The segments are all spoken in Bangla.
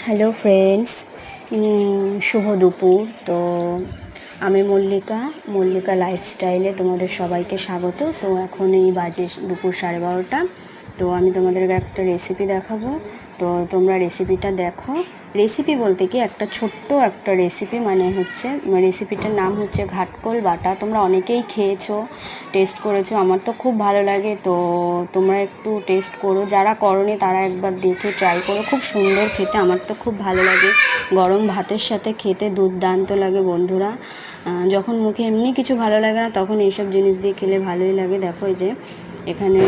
হ্যালো ফ্রেন্ডস, শুভ দুপুর। তো আমি মল্লিকা লাইফস্টাইলে তোমাদের সবাইকে স্বাগত। তো এখন এই বাজে দুপুর 12:30। তো আমি তোমাদেরকে একটা রেসিপি দেখাবো। তো তোমরা রেসিপিটা দেখো। রেসিপি বলতে কি একটা ছোট্ট একটা রেসিপি, মানে হচ্ছে রেসিপিটার নাম হচ্ছে ঘাটকোল বাটা। তোমরা অনেকেই খেয়েছো, টেস্ট করেছো, আমার তো খুব ভালো লাগে। তো তোমরা একটু টেস্ট করো, যারা করোনি তারা একবার দেখে ট্রাই করো। খুব সুন্দর খেতে, আমার তো খুব ভালো লাগে। গরম ভাতের সাথে খেতে দুর্দান্ত লাগে বন্ধুরা। যখন মুখে এমনি কিছু ভালো লাগে না, তখন এইসব জিনিস দিয়ে খেলে ভালোই লাগে। দেখো এই যে এখানে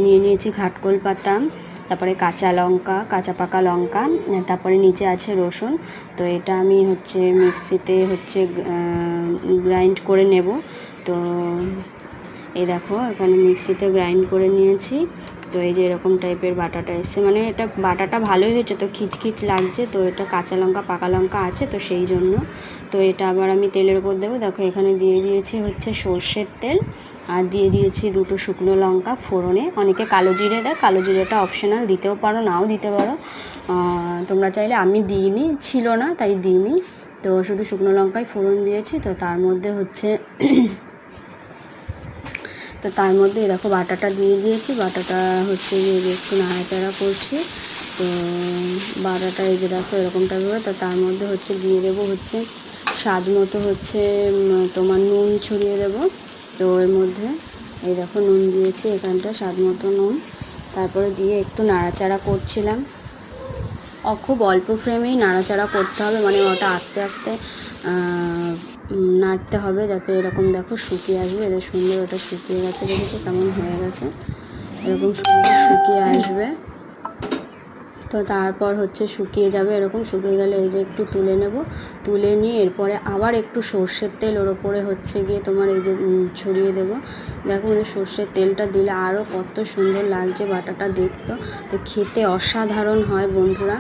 নিয়ে নিয়েছি ঘাটকোল পাতা, তারপরে কাঁচা লঙ্কা, কাঁচা পাকা লঙ্কা, তারপরে নিচে আছে রসুন। তো এটা আমি মিক্সিতে গ্রাইন্ড করে নেব। তো এই দেখো এখানে মিক্সিতে গ্রাইন্ড করে নিয়েছি। তো এই যে এরকম টাইপের বাটাটা এসছে, মানে এটা বাটাটা ভালোই হয়েছে। তো খিচখিচ লাগছে, তো এটা কাঁচা লঙ্কা পাকা লঙ্কা আছে, তো সেই জন্য। তো এটা আবার আমি তেলের উপর দেবো। দেখো এখানে দিয়ে দিয়েছি সর্ষের তেল, আর দিয়ে দিয়েছি 2টো শুকনো লঙ্কা ফোড়নে। অনেকে কালো জিরে দেয়, কালো জিরেটা অপশনাল, দিতেও পারো নাও দিতে পারো তোমরা চাইলে। আমি দিইনি, ছিল না তাই দিইনি। তো শুধু শুকনো লঙ্কায় ফোড়ন দিয়েছি। তো তার মধ্যে দেখো বাটাটা দিয়ে দিয়েছি। বাটাটা একটু নাড়াচাড়া করছি। তো বাটাটা এই যে দেখো এরকমটা হবে। তো তার মধ্যে দিয়ে দেবো স্বাদ মতো তোমার নুন ছড়িয়ে দেবো। তো এর মধ্যে এই দেখো নুন দিয়েছি, এখানটা স্বাদ মতো নুন। তারপরে দিয়ে একটু নাড়াচাড়া করছিলাম। খুব অল্প ফ্লেমেই নাড়াচাড়া করতে হবে, মানে ওটা আস্তে আস্তে নাড়তে হবে, যাতে এরকম দেখো শুকিয়ে আসবে। এদের সুন্দর ওটা শুকিয়ে গেছে, দেখেছো কেমন হয়ে গেছে, এরকম সুন্দর শুকিয়ে আসবে। তো তারপর শুকিয়ে যাবে, এরকম শুকিয়ে গেলে এই যে একটু তুলে নেব। তুলে নিয়ে এরপরে আবার একটু সর্ষের তেল ওর ওপরে গিয়ে তোমার এই যে ছড়িয়ে দেবো। দেখো সর্ষের তেলটা দিলে আরও কত সুন্দর লাগছে বাটাটা দেখতে। তো খেতে অসাধারণ হয় বন্ধুরা।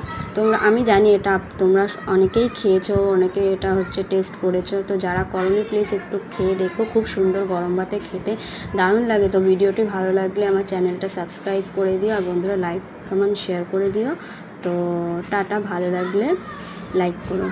আমি জানি এটা তোমরা অনেকেই খেয়েছো, অনেকে এটা টেস্ট করেছো। তো যারা করোনি প্লিজ একটু খেয়ে দেখো, খুব সুন্দর গরম ভাতে খেতে দারুণ লাগে। তো ভিডিওটি ভালো লাগলে আমার চ্যানেলটা সাবস্ক্রাইব করে দিও, আর বন্ধুরা লাইক কমেন্ট শেয়ার করে দিও। তো টাটা, ভালো লাগলে লাইক করো।